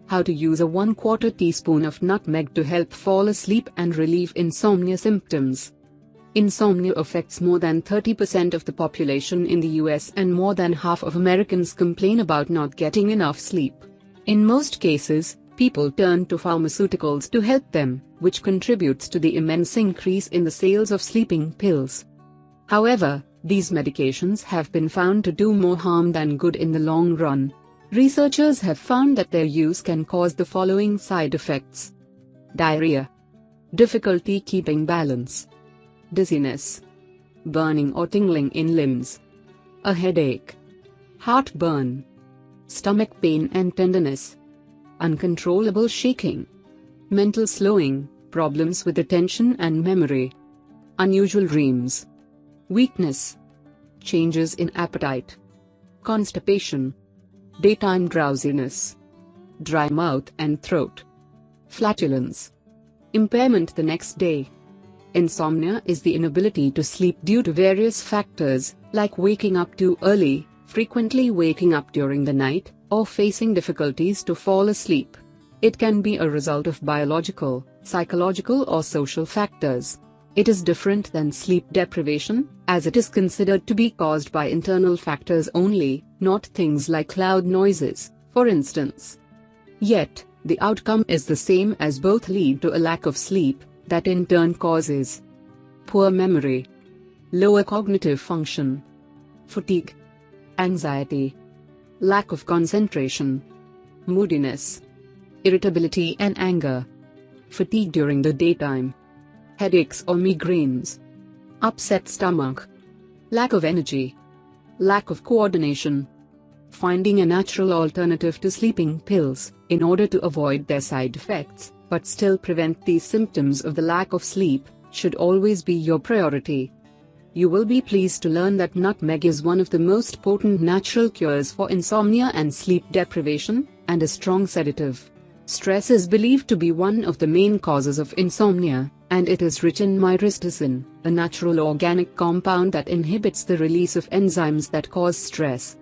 How to use a 1/4 teaspoon of nutmeg to help fall asleep and relieve insomnia symptoms. Insomnia affects more than 30% of the population in the US, and more than half of Americans complain about not getting enough sleep. In most cases, people turn to pharmaceuticals to help them, which contributes to the immense increase in the sales of sleeping pills. However, these medications have been found to do more harm than good in the long run. Researchers have found that their use can cause the following side effects: diarrhea, difficulty keeping balance, dizziness, burning or tingling in limbs, a headache, heartburn, stomach pain and tenderness, uncontrollable shaking, mental slowing, problems with attention and memory, unusual dreams, weakness, changes in appetite, constipation, daytime drowsiness, dry mouth and throat, flatulence, impairment the next day. Insomnia is the inability to sleep due to various factors, like waking up too early, frequently waking up during the night, or facing difficulties to fall asleep. It can be a result of biological, psychological or social factors. It is different than sleep deprivation, as it is considered to be caused by internal factors only, not things like loud noises, for instance. Yet, the outcome is the same, as both lead to a lack of sleep, that in turn causes poor memory, lower cognitive function, fatigue, anxiety, lack of concentration, moodiness, irritability and anger, fatigue during the daytime, headaches or migraines, upset stomach, lack of energy, lack of coordination. Finding a natural alternative to sleeping pills, in order to avoid their side effects, but still prevent these symptoms of the lack of sleep, should always be your priority. You will be pleased to learn that nutmeg is one of the most potent natural cures for insomnia and sleep deprivation, and a strong sedative. Stress is believed to be one of the main causes of insomnia, and it is rich in myristicin, a natural organic compound that inhibits the release of enzymes that cause stress.